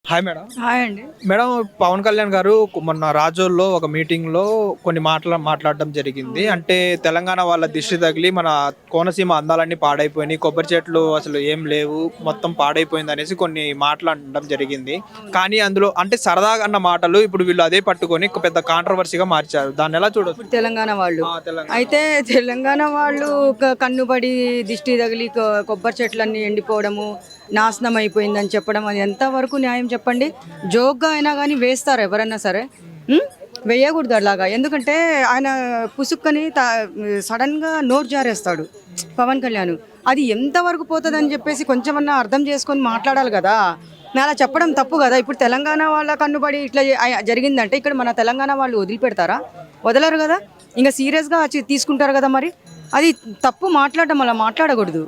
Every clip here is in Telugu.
Hi madam. హాయ్ అండి. మేడం, పవన్ కళ్యాణ్ గారు మొన్న రాజోల్లో ఒక మీటింగ్లో కొన్ని మాట్లాడడం జరిగింది. అంటే తెలంగాణ వాళ్ళ దిష్టి తగిలి మన కోనసీమ అందాలన్నీ పాడైపోయినాయి, కొబ్బరి చెట్లు అసలు ఏం లేవు, మొత్తం పాడైపోయింది అనేసి కొన్ని మాట్లాడడం జరిగింది. కానీ అందులో అంటే సరదాగా అన్న మాటలు ఇప్పుడు వీళ్ళు అదే పట్టుకొని ఒక పెద్ద కాంట్రవర్సీగా మార్చారు. దాన్ని ఎలా చూడొచ్చు? ఇప్పుడు తెలంగాణ వాళ్ళు తెలంగాణ అయితే తెలంగాణ వాళ్ళు కన్నుబడి దిష్టి తగిలి కొబ్బరి చెట్లన్నీ ఎండిపోవడము, నాశనం అయిపోయిందని చెప్పడం అది ఎంతవరకు న్యాయం చెప్పండి? జోక్గా అయినా కానీ వేస్తారు ఎవరైనా సరే. ఉం? వేయకూడదు అలాగా. ఎందుకంటే ఆయన పుసుక్కని సడన్గా నోరు జారేస్తాడు పవన్ కళ్యాణ్. అది ఎంతవరకు పోతుందని చెప్పేసి కొంచెమన్నా అర్థం చేసుకొని మాట్లాడాలి కదా. అలా చెప్పడం తప్పు కదా. ఇప్పుడు తెలంగాణ వాళ్ళ కన్నుబడి ఇట్లా జరిగిందంటే ఇక్కడ మన తెలంగాణ వాళ్ళు వదిలిపెడతారా? వదలరు కదా. ఇంకా సీరియస్గా తీసుకుంటారు కదా. మరి అది తప్పు మాట్లాడడం, అలా మాట్లాడకూడదు.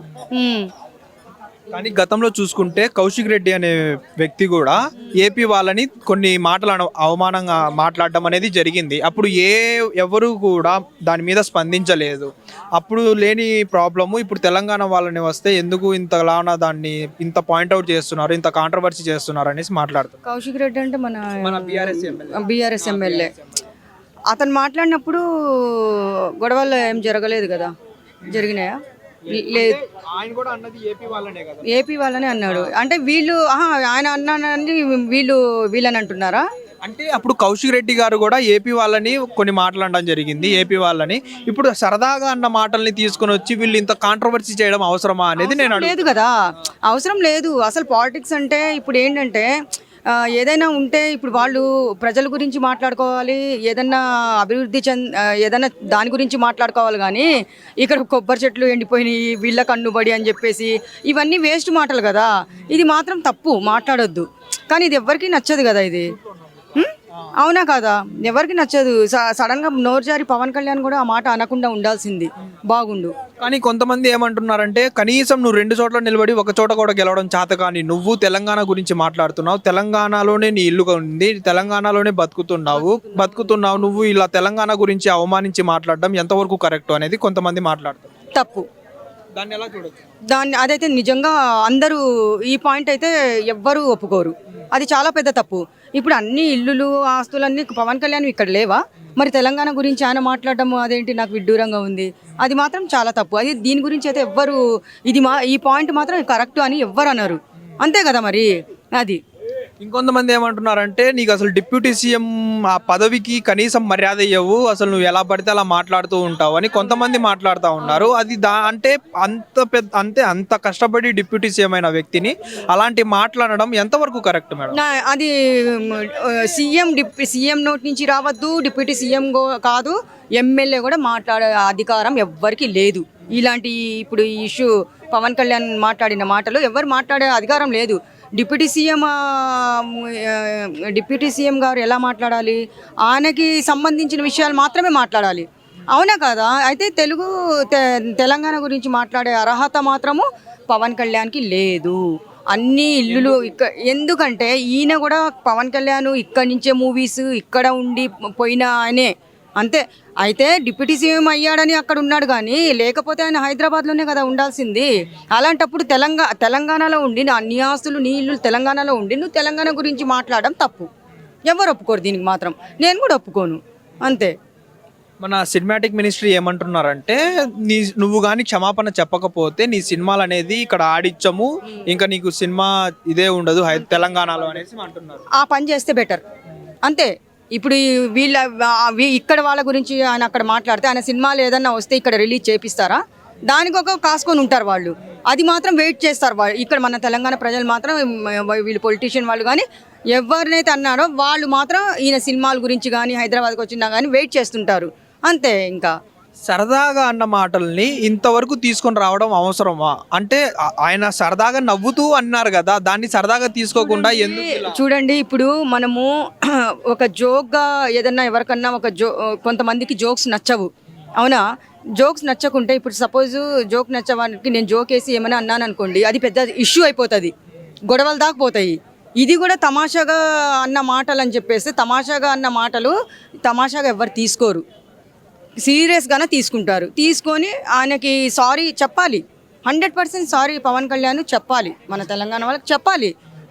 కానీ గతంలో చూసుకుంటే కౌశిక్ రెడ్డి అనే వ్యక్తి కూడా ఏపీ వాళ్ళని కొన్ని మాటలు అవమానంగా మాట్లాడడం అనేది జరిగింది. అప్పుడు ఎవరు కూడా దాని మీద స్పందించలేదు. అప్పుడు లేని ప్రాబ్లము ఇప్పుడు తెలంగాణ వాళ్ళని వస్తే ఎందుకు ఇంతలానా దాన్ని ఇంత పాయింట్అవుట్ చేస్తున్నారు, ఇంత కాంట్రవర్సీ చేస్తున్నారు అనేసి మాట్లాడుతారు. కౌశిక్ రెడ్డి అంటే మన బీఆర్ఎస్ ఎమ్మెల్యే. అతను మాట్లాడినప్పుడు గొడవలు ఏం జరగలేదు కదా. జరిగినాయా? లేదు. ఆయన కూడా అన్నది ఏపీ వాళ్ళనే కదా. ఏపీ వాళ్ళనే అన్నాడు. అంటే వీళ్ళు ఆయన అన్నానని వీళ్ళని అంటున్నారా? అంటే అప్పుడు కౌశిక్ రెడ్డి గారు కూడా ఏపీ వాళ్ళని కొన్ని మాట్లాడడం జరిగింది, ఏపీ వాళ్ళని. ఇప్పుడు సరదాగా అన్న మాటల్ని తీసుకొని వచ్చి వీళ్ళు ఇంత కాంట్రవర్సీ చేయడం అవసరమా అనేది నేను లేదు కదా. అవసరం లేదు. అసలు పాలిటిక్స్ అంటే ఇప్పుడు ఏంటంటే ఏదైనా ఉంటే ఇప్పుడు వాళ్ళు ప్రజల గురించి మాట్లాడుకోవాలి, ఏదన్నా అభివృద్ధి ఏదైనా దాని గురించి మాట్లాడుకోవాలి. కానీ ఇక్కడ కొబ్బరి చెట్లు ఎండిపోయినాయి, వీళ్ళ కన్నుబడి అని చెప్పేసి ఇవన్నీ వేస్ట్ మాటలు కదా. ఇది మాత్రం తప్పు, మాట్లాడొద్దు. కానీ ఇది ఎవరికి నచ్చదు కదా. ఇది అవునా కాదా? ఎవరికి నచ్చదు. సడన్గా నోరు జారి పవన్ కళ్యాణ్ కూడా ఆ మాట అనకుండా ఉండాల్సింది, బాగుండు. కానీ కొంతమంది ఏమంటున్నారంటే కనీసం నువ్వు 2 చోట్ల నిలబడి ఒక చోట కూడా గెలవడం చేత కానీ నువ్వు తెలంగాణ గురించి మాట్లాడుతున్నావు, తెలంగాణలోనే నీ ఇల్లు ఉంది, తెలంగాణలోనే బతుకుతున్నావు, నువ్వు ఇలా తెలంగాణ గురించి అవమానించి మాట్లాడడం ఎంతవరకు కరెక్ట్ అనేది కొంతమంది మాట్లాడుతారు. తప్పు. దాన్ని ఎలా చూడొచ్చు? అదైతే నిజంగా అందరూ ఈ పాయింట్ అయితే ఎవ్వరూ ఒప్పుకోరు. అది చాలా పెద్ద తప్పు. ఇప్పుడు అన్ని ఇల్లులు ఆస్తులన్నీ పవన్ కళ్యాణ్ ఇక్కడ లేవా? మరి తెలంగాణ గురించి ఆయన మాట్లాడడం అదేంటి నాకు విడ్డూరంగా ఉంది. అది మాత్రం చాలా తప్పు. అది దీని గురించి అయితే ఎవ్వరు ఈ పాయింట్ మాత్రం కరెక్ట్ అని ఎవ్వరు అన్నారు. అంతే కదా. మరి అది ఇంకొంతమంది ఏమంటున్నారంటే నీకు అసలు డిప్యూటీ సీఎం ఆ పదవికి కనీసం మర్యాద ఇవ్వవు, అసలు నువ్వు ఎలా పడితే అలా మాట్లాడుతూ ఉంటావు అని కొంతమంది మాట్లాడుతూ ఉన్నారు. అది అంటే అంత కష్టపడి డిప్యూటీ సీఎం అయిన వ్యక్తిని అలాంటి మాట్లాడడం ఎంతవరకు కరెక్ట్ మేడం? అది సీఎం నోటి నుంచి రావద్దు, డిప్యూటీ సీఎం కాదు, ఎమ్మెల్యే కూడా మాట్లాడే అధికారం ఎవ్వరికి లేదు. ఇలాంటి ఇప్పుడు ఈ ఇష్యూ పవన్ కళ్యాణ్ మాట్లాడిన మాటలు ఎవరు మాట్లాడే అధికారం లేదు. డిప్యూటీ సీఎం గారు ఎలా మాట్లాడాలి? ఆయనకి సంబంధించిన విషయాలు మాత్రమే మాట్లాడాలి. అవునా కదా? అయితే తెలంగాణ గురించి మాట్లాడే అర్హత మాత్రము పవన్ కళ్యాణ్కి లేదు. అన్ని ఇల్లులు ఎందుకంటే ఈయన కూడా పవన్ కళ్యాణ్ ఇక్కడి నుంచే మూవీస్ ఇక్కడ ఉండి పోయిన ఆయనే అంతే. అయితే డిప్యూటీ సీఎం అయ్యాడని అక్కడ ఉన్నాడు, కానీ లేకపోతే ఆయన హైదరాబాద్లోనే కదా ఉండాల్సింది. అలాంటప్పుడు తెలంగాణలో ఉండి అన్ని ఆస్తులు నీ ఇల్లు తెలంగాణలో ఉండి నువ్వు తెలంగాణ గురించి మాట్లాడడం తప్పు. ఎవరు ఒప్పుకోరు దీనికి మాత్రం. నేను కూడా ఒప్పుకోను. అంతే. మన సినిమాటిక్ మినిస్ట్రీ ఏమంటున్నారంటే నువ్వు కానీ క్షమాపణ చెప్పకపోతే నీ సినిమాలు అనేది ఇక్కడ ఆడిచ్చము, ఇంకా నీకు సినిమా ఇదే ఉండదు తెలంగాణలో అనేసి అంటున్నారు. ఆ పని చేస్తే బెటర్. అంతే. ఇప్పుడు ఇక్కడ వాళ్ళ గురించి ఆయన అక్కడ మాట్లాడితే ఆయన సినిమాలు ఏదన్నా వస్తే ఇక్కడ రిలీజ్ చేపిస్తారా? దానికి ఒక కాసుకొని ఉంటారు వాళ్ళు. అది మాత్రం వెయిట్ చేస్తారు వాళ్ళు. ఇక్కడ మన తెలంగాణ ప్రజలు మాత్రం వీళ్ళు పొలిటీషియన్ వాళ్ళు కానీ ఎవరినైతే అన్నారో వాళ్ళు మాత్రం ఈయన సినిమాల గురించి కానీ హైదరాబాద్కి వచ్చినా కానీ వెయిట్ చేస్తుంటారు. అంతే. ఇంకా సరదాగా అన్న మాటల్ని ఇంతవరకు తీసుకొని రావడం అవసరమా? అంటే ఆయన సరదాగా నవ్వుతూ అన్నారు కదా, దాన్ని సరదాగా తీసుకోకుండా ఎందుకు? చూడండి, ఇప్పుడు మనము ఒక జోక్గా ఏదన్నా ఎవరికన్నా కొంతమందికి జోక్స్ నచ్చవు. అవునా? జోక్స్ నచ్చకుంటే ఇప్పుడు సపోజ్ జోక్ నచ్చవానికి నేను జోక్ వేసి ఏమైనా అన్నాను అనుకోండి, అది పెద్ద ఇష్యూ అయిపోతుంది, గొడవలు దాకా పోతాయి. ఇది కూడా తమాషాగా అన్న మాటలు అని చెప్పేసి తమాషాగా అన్న మాటలు తమాషాగా ఎవరు తీసుకోరు, సీరియస్గానే తీసుకుంటారు. తీసుకొని ఆయనకి సారీ చెప్పాలి. 100% సారీ పవన్ కళ్యాణ్ చెప్పాలి, మన తెలంగాణ వాళ్ళకి చెప్పాలి.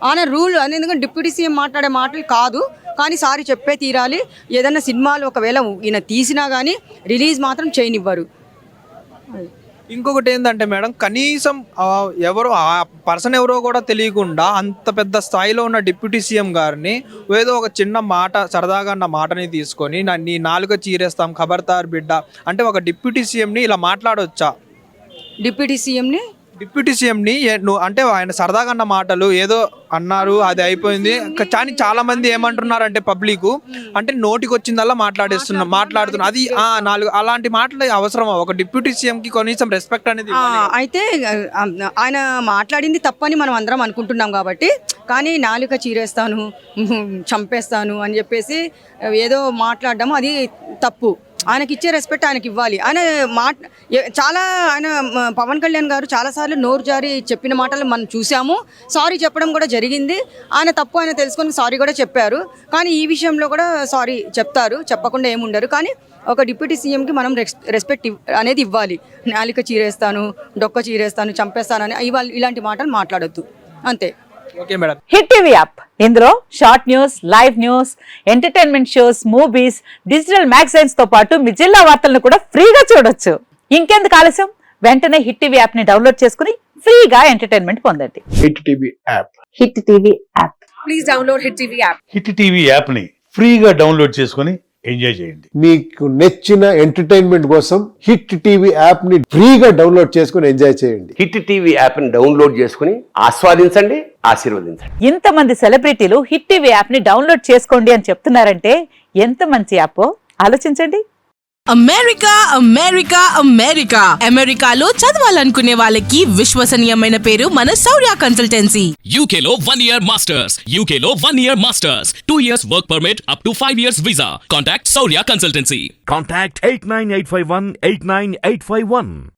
ఆయన రూల్ అని, ఎందుకంటే డిప్యూటీ సీఎం మాట్లాడే మాటలు కాదు, కానీ సారీ చెప్పే తీరాలి. ఏదైనా సినిమాలు ఒకవేళ ఈయన తీసినా కానీ రిలీజ్ మాత్రం చేయనివ్వరు. ఇంకొకటి ఏంటంటే మేడం, కనీసం ఎవరో ఆ పర్సన్ ఎవరో కూడా తెలియకుండా అంత పెద్ద స్థాయిలో ఉన్న డిప్యూటీ సీఎం గారిని ఏదో ఒక చిన్న మాట, సరదాగా అన్న మాటని తీసుకొని నీ నాలుక చీరేస్తాం ఖబర్దార్ బిడ్డ అంటే ఒక డిప్యూటీ సీఎంని ఇలా మాట్లాడవచ్చా? డిప్యూటీ సీఎంని నువ్వు అంటే ఆయన సరదాగా అన్న మాటలు ఏదో అన్నారు, అది అయిపోయింది. కానీ చాలా మంది ఏమంటున్నారంటే పబ్లిక్ అంటే నోటికి వచ్చిందల్లా మాట్లాడుతున్నా అది నాలుగు అలాంటి మాటలు అవసరమా ఒక డిప్యూటీ సీఎం కి? కనీసం రెస్పెక్ట్ అనేది అయితే ఆయన మాట్లాడింది తప్పని మనం అందరం అనుకుంటున్నాం కాబట్టి, కానీ నాలుక చీరేస్తాను చంపేస్తాను అని చెప్పేసి ఏదో మాట్లాడడం అది తప్పు. ఆయనకి ఇచ్చే రెస్పెక్ట్ ఆయనకి ఇవ్వాలి. ఆయన చాలా ఆయన పవన్ కళ్యాణ్ గారు చాలాసార్లు నోరు జారి చెప్పిన మాటలు మనం చూసాము. సారీ చెప్పడం కూడా జరిగింది. ఆయన తప్పు ఆయన తెలుసుకొని సారీ కూడా చెప్పారు. కానీ ఈ విషయంలో కూడా సారీ చెప్తారు, చెప్పకుండా ఏముండరు. కానీ ఒక డిప్యూటీ సీఎంకి మనం రెస్పెక్ట్ అనేది ఇవ్వాలి. నాలిక చీరేస్తాను, డొక్క చీరేస్తాను, చంపేస్తానని ఇలాంటి మాటలు మాట్లాడొద్దు, అంతే. Okay madam. Hit TV app, ఇందులో short news, live news, entertainment shows, movies, digital magazines తో పాటు మీ జిల్లా వార్తలను కూడా ఫ్రీగా చూడొచ్చు. ఇంకెందుకు ఆలస్యం, వెంటనే హిట్ టీవీ యాప్ ని డౌన్లోడ్ చేసుకుని ఫ్రీగా ఎంటర్టైన్మెంట్ పొందండి. Hit TV app. Hit TV app. Please download hit TV app. Hit TV app ని ఫ్రీగా డౌన్లోడ్ చేసుకుని ఎంజాయ్ చేయండి. మీకు నచ్చిన ఎంటర్టైన్మెంట్ కోసం హిట్ టీవీ యాప్ ని ఫ్రీగా డౌన్లోడ్ చేసుకుని ఎంజాయ్ చేయండి. హిట్ టీవీ యాప్ ని డౌన్లోడ్ చేసుకుని ఆస్వాదించండి, ఆశీర్వదించండి. ఇంతమంది సెలబ్రిటీలు హిట్ టీవీ యాప్ ని డౌన్లోడ్ చేసుకోండి అని చెప్తున్నారంటే ఎంత మంచి యాప్ ఆలోచించండి. అమెరికా అమెరికా అమెరికా అమెరికాలో చదవాలనుకునే వాళ్ళకి విశ్వసనీయమైన పేరు మన శౌర్య కన్సల్టెన్సీ. UK లో 1 year masters. UK లో 1 year masters. 2 years work permit up to 5 years visa. Contact Saurya Consultancy. Contact 89851 89851.